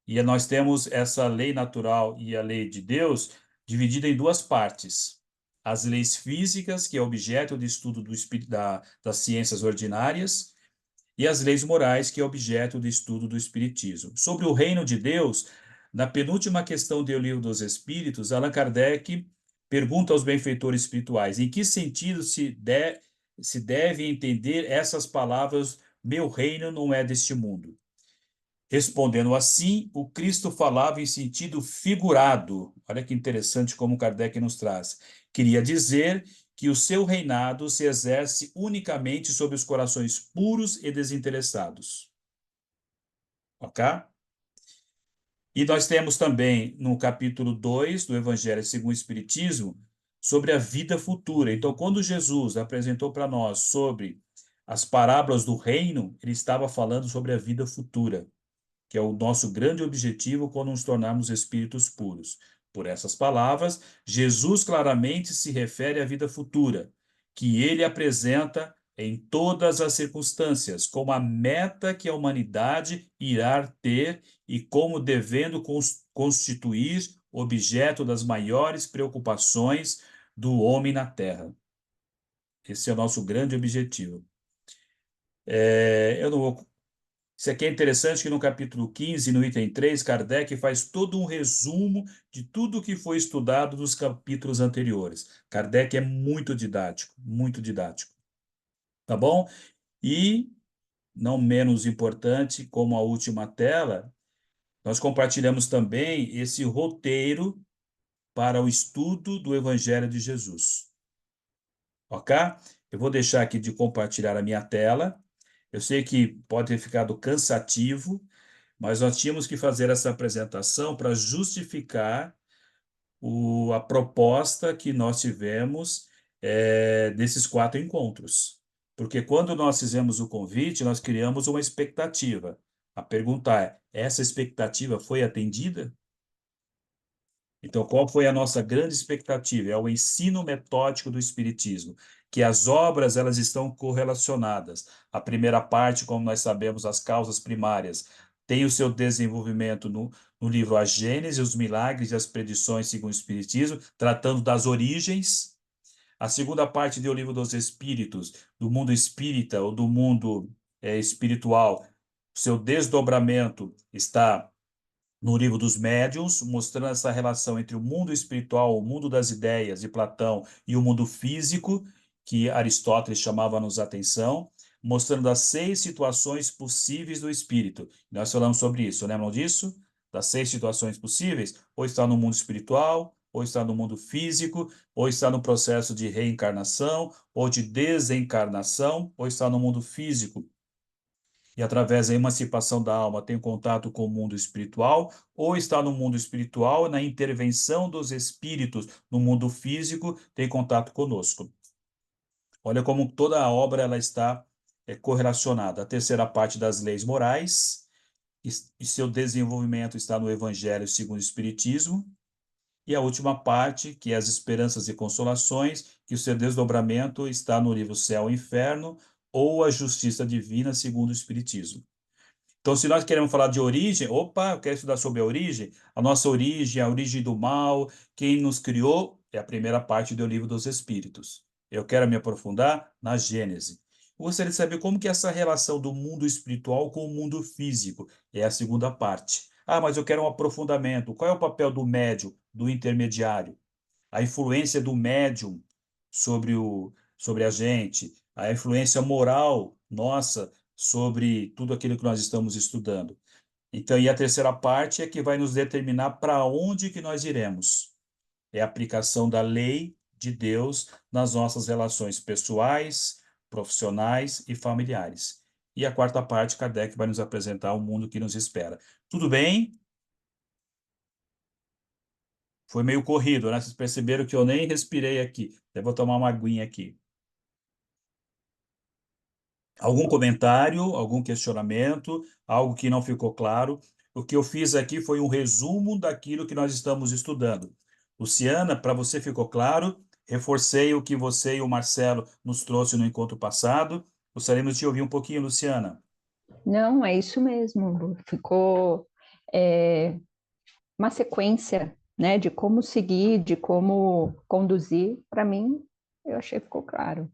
E nós temos essa lei natural e a lei de Deus dividida em 2 partes. As leis físicas, que é objeto de estudo das ciências ordinárias, e as leis morais, que é objeto de estudo do Espiritismo. Sobre o reino de Deus, na penúltima questão do Livro dos Espíritos, Allan Kardec pergunta aos benfeitores espirituais em que sentido se deve entender essas palavras: meu reino não é deste mundo. Respondendo assim, o Cristo falava em sentido figurado. Olha que interessante como Kardec nos traz. Queria dizer que o seu reinado se exerce unicamente sobre os corações puros e desinteressados. Ok? E nós temos também no capítulo 2 do Evangelho segundo o Espiritismo sobre a vida futura. Então, quando Jesus apresentou para nós sobre as parábolas do reino, ele estava falando sobre a vida futura, que é o nosso grande objetivo quando nos tornarmos espíritos puros. Por essas palavras, Jesus claramente se refere à vida futura, que ele apresenta em todas as circunstâncias, como a meta que a humanidade irá ter e como devendo constituir objeto das maiores preocupações do homem na Terra. Esse é o nosso grande objetivo. Eu não vou. Isso aqui é interessante que no capítulo 15, no item 3, Kardec faz todo um resumo de tudo que foi estudado nos capítulos anteriores. Kardec é muito didático, tá bom? E, não menos importante, como a última tela, nós compartilhamos também esse roteiro para o estudo do Evangelho de Jesus, ok? Eu vou deixar aqui de compartilhar a minha tela. Eu sei que pode ter ficado cansativo, mas nós tínhamos que fazer essa apresentação para justificar a proposta que nós tivemos desses 4 encontros. Porque quando nós fizemos o convite, nós criamos uma expectativa. A pergunta é: essa expectativa foi atendida? Então, qual foi a nossa grande expectativa? É o ensino metódico do Espiritismo, que as obras elas estão correlacionadas. A primeira parte, como nós sabemos, as causas primárias, tem o seu desenvolvimento no livro A Gênese, os Milagres e as Predições segundo o Espiritismo, tratando das origens. A segunda parte do Livro dos Espíritos, do mundo espírita ou do mundo espiritual, seu desdobramento está no livro dos Médiuns, mostrando essa relação entre o mundo espiritual, o mundo das ideias de Platão e o mundo físico, que Aristóteles chamava-nos a atenção, mostrando as 6 situações possíveis do espírito. Nós falamos sobre isso, lembram disso? Das 6 situações possíveis? Ou está no mundo espiritual, ou está no mundo físico, ou está no processo de reencarnação, ou de desencarnação, ou está no mundo físico e através da emancipação da alma tem contato com o mundo espiritual, ou está no mundo espiritual, na intervenção dos espíritos no mundo físico, tem contato conosco. Olha como toda a obra ela está correlacionada. A terceira parte das leis morais, e seu desenvolvimento está no Evangelho segundo o Espiritismo, e a última parte, que é as esperanças e consolações, que o seu desdobramento está no livro Céu e Inferno, ou a justiça divina segundo o Espiritismo. Então, se nós queremos falar de origem, opa, eu quero estudar sobre a nossa origem, a origem do mal, quem nos criou, é a primeira parte do Livro dos Espíritos. Eu quero me aprofundar na Gênese. Eu gostaria de saber como que é essa relação do mundo espiritual com o mundo físico. É a segunda parte. Ah, mas eu quero um aprofundamento. Qual é o papel do médium, do intermediário? A influência do médium sobre a gente, a influência moral nossa sobre tudo aquilo que nós estamos estudando. Então, e a terceira parte é que vai nos determinar para onde que nós iremos. É a aplicação da lei de Deus nas nossas relações pessoais, profissionais e familiares. E a quarta parte, Kardec vai nos apresentar o mundo que nos espera. Tudo bem? Foi meio corrido, né? Vocês perceberam que eu nem respirei aqui. Até vou tomar uma aguinha aqui. Algum comentário, algum questionamento, algo que não ficou claro? O que eu fiz aqui foi um resumo daquilo que nós estamos estudando. Luciana, para você ficou claro? Reforcei o que você e o Marcelo nos trouxe no encontro passado. Gostaríamos de ouvir um pouquinho, Luciana. Não, é isso mesmo. Ficou uma sequência, né, de como seguir, de como conduzir. Para mim, eu achei que ficou claro.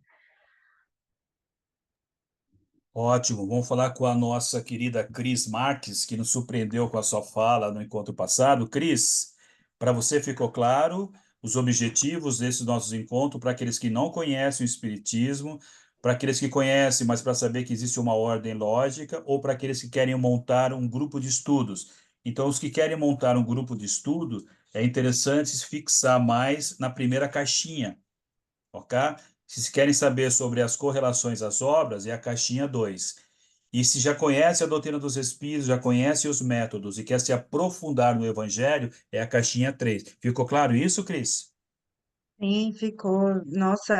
Ótimo, vamos falar com a nossa querida Cris Marques, que nos surpreendeu com a sua fala no encontro passado. Cris, para você ficou claro os objetivos desses nossos encontros para aqueles que não conhecem o Espiritismo, para aqueles que conhecem, mas para saber que existe uma ordem lógica, ou para aqueles que querem montar um grupo de estudos. Então, os que querem montar um grupo de estudo, é interessante se fixar mais na primeira caixinha, ok? Se querem saber sobre as correlações às obras, é a caixinha 2. E se já conhece a doutrina dos Espíritos, já conhece os métodos e quer se aprofundar no Evangelho, é a caixinha 3. Ficou claro isso, Cris? Sim, ficou. Nossa,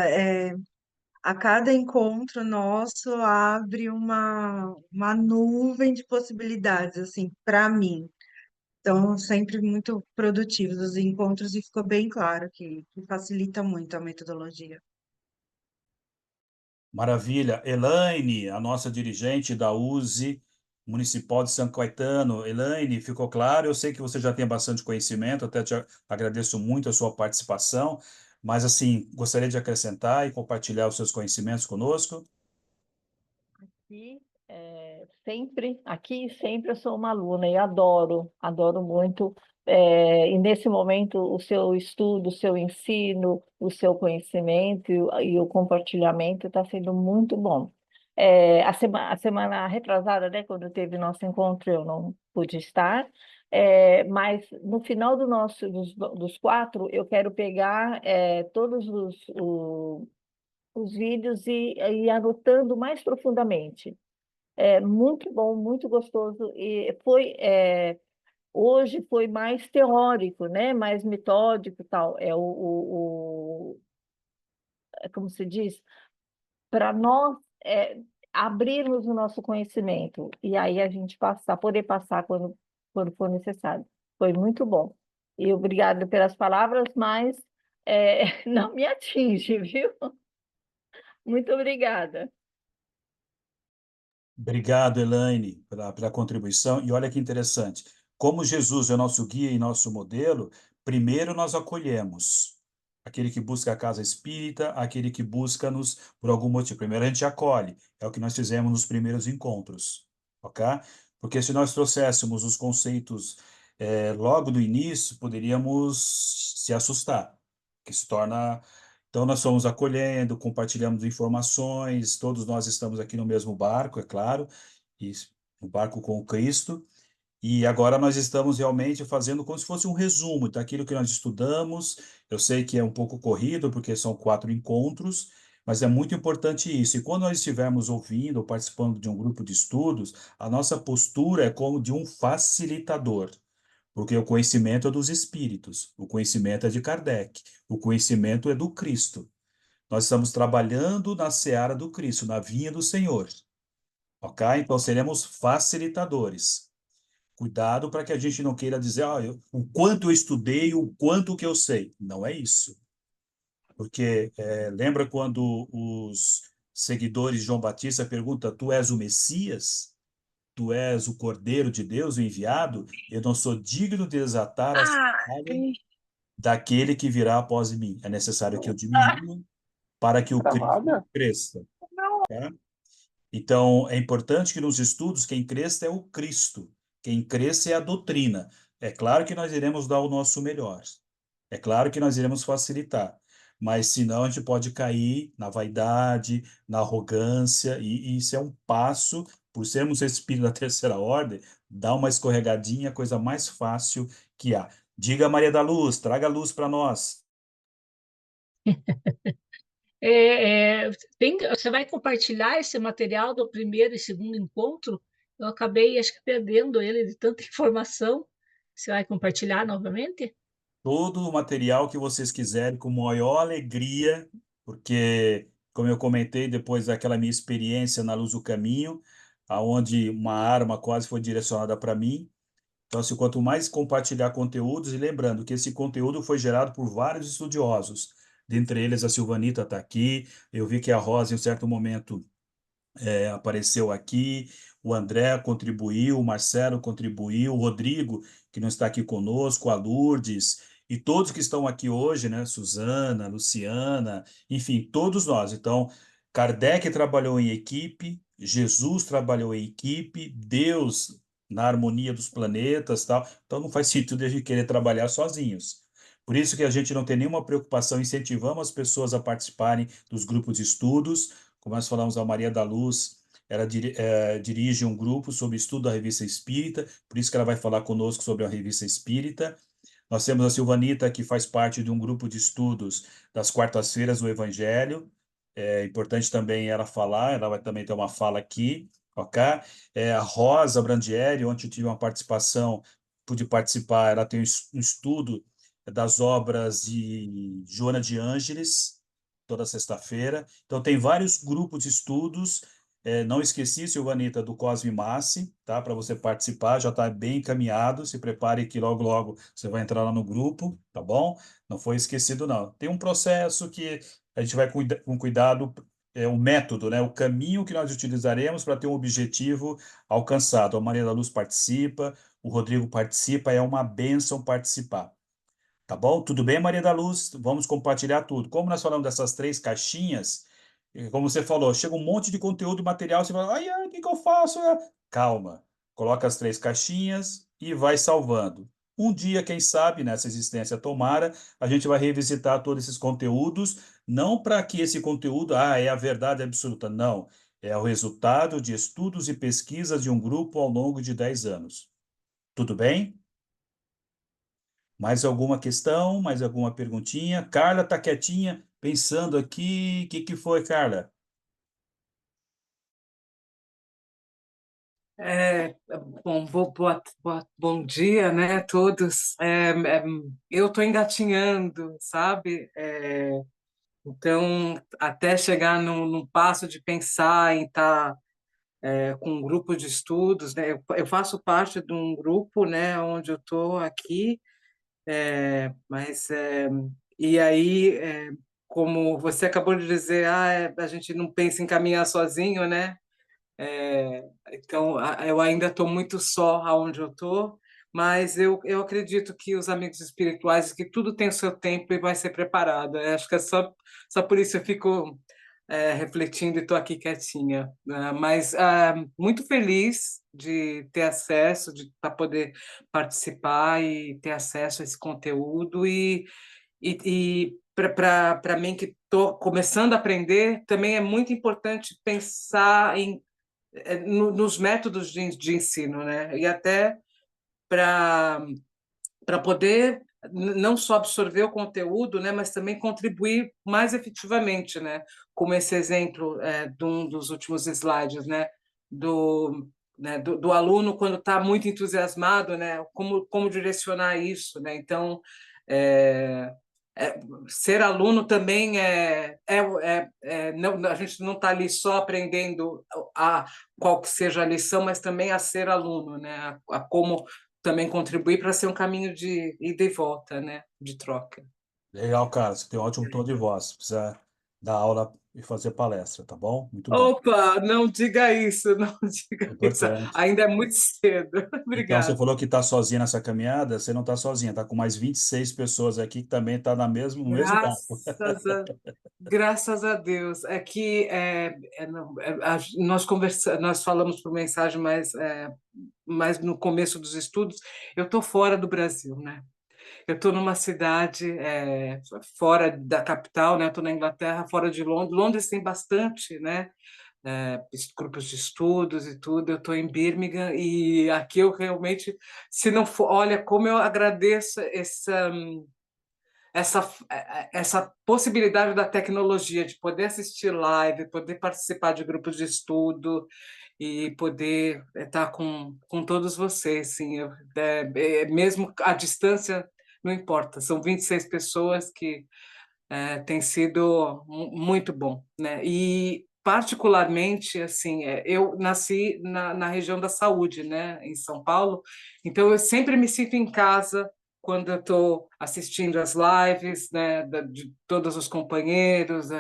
a cada encontro nosso abre uma nuvem de possibilidades, assim, para mim. Então, sempre muito produtivos os encontros e ficou bem claro que facilita muito a metodologia. Maravilha. Elaine, a nossa dirigente da USE Municipal de São Caetano. Elaine, ficou claro? Eu sei que você já tem bastante conhecimento, até te agradeço muito a sua participação, mas assim, gostaria de acrescentar e compartilhar os seus conhecimentos conosco. E sempre eu sou uma aluna e adoro muito. E nesse momento, o seu estudo, o seu ensino, o seu conhecimento e o compartilhamento está sendo muito bom. A semana retrasada, né, quando teve nosso encontro, eu não pude estar, mas no final dos 4, eu quero pegar todos os vídeos e ir anotando mais profundamente. É muito bom, muito gostoso. E hoje foi mais teórico, né? Mais metódico e tal. Como se diz, para nós abrirmos o nosso conhecimento e aí a gente poder passar quando for necessário. Foi muito bom. E obrigada pelas palavras, mas não me atinge, viu? Muito obrigada. Obrigado, Elaine, pela contribuição. E olha que interessante. Como Jesus é nosso guia e nosso modelo, primeiro nós acolhemos aquele que busca a casa espírita, aquele que busca-nos por algum motivo. Primeiro a gente acolhe. É o que nós fizemos nos primeiros encontros, ok? Porque se nós trouxéssemos os conceitos logo do início, poderíamos se assustar, que se torna. Então, nós fomos acolhendo, compartilhamos informações, todos nós estamos aqui no mesmo barco, é claro, e no barco com o Cristo. E agora nós estamos realmente fazendo como se fosse um resumo daquilo que nós estudamos. Eu sei que é um pouco corrido, porque são 4 encontros, mas é muito importante isso. E quando nós estivermos ouvindo ou participando de um grupo de estudos, a nossa postura é como de um facilitador, porque o conhecimento é dos espíritos, o conhecimento é de Kardec, o conhecimento é do Cristo. Nós estamos trabalhando na seara do Cristo, na vinha do Senhor. Ok? Então seremos facilitadores. Cuidado para que a gente não queira dizer, o quanto eu estudei, o quanto que eu sei. Não é isso. Porque lembra quando os seguidores de João Batista perguntam, tu és o Messias? Tu és o Cordeiro de Deus, o enviado? Eu não sou digno de desatar a sandália daquele que virá após mim. É necessário que eu diminua para que o Cristo cresça. Tá? Então, é importante que nos estudos, quem cresça é o Cristo, quem cresça é a doutrina. É claro que nós iremos dar o nosso melhor, é claro que nós iremos facilitar, mas senão a gente pode cair na vaidade, na arrogância, e isso é um passo, por sermos espírito da terceira ordem, dá uma escorregadinha, coisa mais fácil que há. Diga, Maria da Luz, traga luz para nós. Você vai compartilhar esse material do primeiro e segundo encontro? Eu acabei, acho que, perdendo ele de tanta informação. Você vai compartilhar novamente? Todo o material que vocês quiserem, com maior alegria, porque, como eu comentei, depois daquela minha experiência na Luz do Caminho, aonde uma arma quase foi direcionada para mim. Então, assim, quanto mais compartilhar conteúdos, e lembrando que esse conteúdo foi gerado por vários estudiosos, dentre eles a Silvanita está aqui, eu vi que a Rosa, em um certo momento, apareceu aqui, o André contribuiu, o Marcelo contribuiu, o Rodrigo, que não está aqui conosco, a Lourdes, e todos que estão aqui hoje, né? Suzana, Luciana, enfim, todos nós. Então, Kardec trabalhou em equipe, Jesus trabalhou em equipe, Deus na harmonia dos planetas, tal. Então, não faz sentido a gente querer trabalhar sozinhos. Por isso que a gente não tem nenhuma preocupação, incentivamos as pessoas a participarem dos grupos de estudos, como nós falamos, a Maria da Luz, ela dirige um grupo sobre estudo da revista Espírita, por isso que ela vai falar conosco sobre a revista Espírita. Nós temos a Silvanita, que faz parte de um grupo de estudos das quartas-feiras do Evangelho. É importante também ela falar, ela vai também ter uma fala aqui, ok? A Rosa Brandieri, onde eu tive uma participação, pude participar, ela tem um estudo das obras de Joana de Ângeles, toda sexta-feira. Então, tem vários grupos de estudos. Não esqueci, Silvanita, do Cosme Massi, tá? Para você participar, já está bem encaminhado. Se prepare que logo, logo você vai entrar lá no grupo, tá bom? Não foi esquecido, não. Tem um processo que a gente vai com cuidado, o método, né? O caminho que nós utilizaremos para ter um objetivo alcançado. A Maria da Luz participa, o Rodrigo participa, é uma bênção participar. Tá bom? Tudo bem, Maria da Luz? Vamos compartilhar tudo. Como nós falamos dessas 3 caixinhas, como você falou, chega um monte de conteúdo material, você fala, ai, o que que eu faço? Calma. Coloca as 3 caixinhas e vai salvando. Um dia, quem sabe, nessa existência tomara, a gente vai revisitar todos esses conteúdos, não para que esse conteúdo, é a verdade absoluta. Não. É o resultado de estudos e pesquisas de um grupo ao longo de 10 anos. Tudo bem? Mais alguma questão? Mais alguma perguntinha? Carla está quietinha, pensando aqui. O que foi, Carla? É, bom dia, né, todos. Eu estou engatinhando, sabe? Então, até chegar num passo de pensar em estar com um grupo de estudos, né? Eu faço parte de um grupo, né, onde eu estou aqui, mas e aí, como você acabou de dizer, a gente não pensa em caminhar sozinho, né? Então, eu ainda estou muito só aonde eu estou, mas eu acredito que os amigos espirituais, que tudo tem o seu tempo e vai ser preparado. Eu acho que é só por isso eu fico refletindo e estou aqui quietinha. Mas muito feliz de ter acesso, de poder participar e ter acesso a esse conteúdo. E para mim, que estou começando a aprender, também é muito importante pensar nos métodos de ensino, né? E até para poder não só absorver o conteúdo, né, mas também contribuir mais efetivamente, né, como esse exemplo de um dos últimos slides, do aluno quando está muito entusiasmado, né, como direcionar isso, né? Então, ser aluno também não, a gente não está ali só aprendendo qual que seja a lição, mas também a ser aluno, né, a como também contribuir para ser um caminho de ida e volta, né, de troca. Legal, cara. Você tem um ótimo tom de voz. Precisa dar aula e fazer palestra, tá bom? Muito bom. Opa, não diga isso, não diga isso. Importante. Ainda é muito cedo. Então, você Obrigada. falou que está sozinha nessa caminhada, você não está sozinha, está com mais 26 pessoas aqui que também estão no mesmo barco. Graças a Deus. É que nós falamos por mensagem, mas no começo dos estudos, eu estou fora do Brasil, né? Eu estou numa cidade fora da capital, né? Estou na Inglaterra, fora de Londres. Londres tem bastante, né? Grupos de estudos e tudo. Eu estou em Birmingham e aqui eu realmente, se não for, olha como eu agradeço essa possibilidade da tecnologia de poder assistir live, poder participar de grupos de estudo e poder estar com todos vocês, sim. Mesmo a distância, não importa, são 26 pessoas que tem sido muito bom, né? E particularmente, assim, eu nasci na região da saúde, né, em São Paulo, então eu sempre me sinto em casa quando eu estou assistindo as lives, né, de todos os companheiros,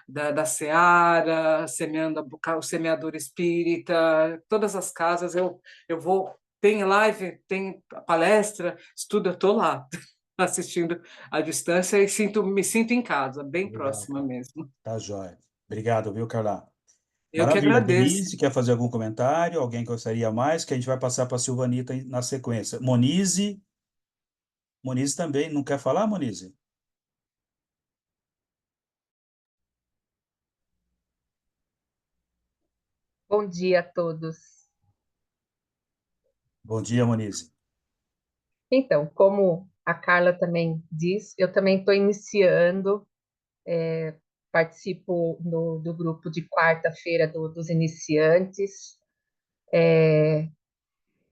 da Seara, o Semeador Espírita, todas as casas, eu vou, tem live, tem palestra, estudo, eu estou lá, assistindo à distância e me sinto em casa, bem Legal, próxima cara. mesmo. Tá joia. Obrigado, viu, Carla? Eu que Maravilha. agradeço. Denise, quer fazer algum comentário? Alguém gostaria mais? Que a gente vai passar para a Silvanita na sequência. Monize. Monize também. Não quer falar, Monize? Bom dia a todos. Bom dia, Monize. Então, como a Carla também diz, eu também estou iniciando, participo do grupo de quarta-feira dos iniciantes,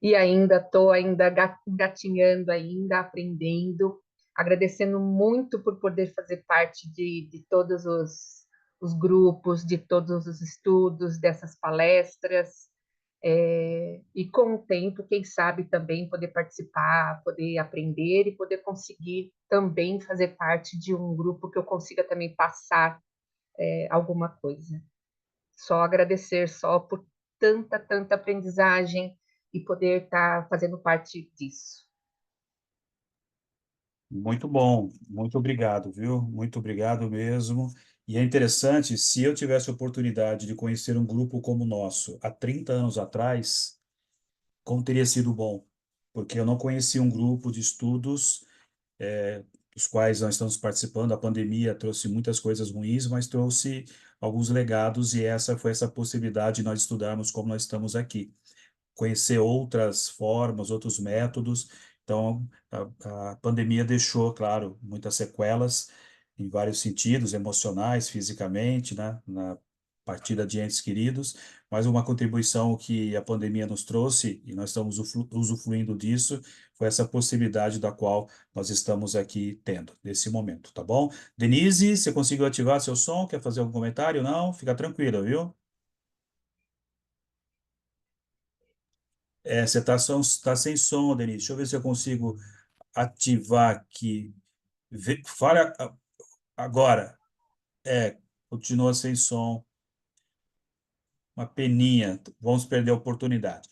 e ainda estou engatinhando, ainda aprendendo, agradecendo muito por poder fazer parte de todos os grupos, de todos os estudos, dessas palestras. E com o tempo, quem sabe também poder participar, poder aprender e poder conseguir também fazer parte de um grupo que eu consiga também passar alguma coisa. Só agradecer só por tanta aprendizagem e poder estar fazendo parte disso. Muito bom. Muito obrigado, viu? Muito obrigado mesmo. E é interessante, se eu tivesse a oportunidade de conhecer um grupo como o nosso há 30 anos atrás, como teria sido bom? Porque eu não conhecia um grupo de estudos dos quais nós estamos participando. A pandemia trouxe muitas coisas ruins, mas trouxe alguns legados, e essa foi essa possibilidade de nós estudarmos como nós estamos aqui, conhecer outras formas, outros métodos. Então, a pandemia deixou, claro, muitas sequelas em vários sentidos, emocionais, fisicamente, né, na partida de entes queridos, mas uma contribuição que a pandemia nos trouxe, e nós estamos usufruindo disso, foi essa possibilidade da qual nós estamos aqui tendo nesse momento, tá bom? Denise, você conseguiu ativar seu som? Quer fazer algum comentário? Não? Fica tranquila, viu? Você tá sem som, Denise. Deixa eu ver se eu consigo ativar aqui. Fala agora. Continua sem som. Uma peninha. Vamos perder a oportunidade.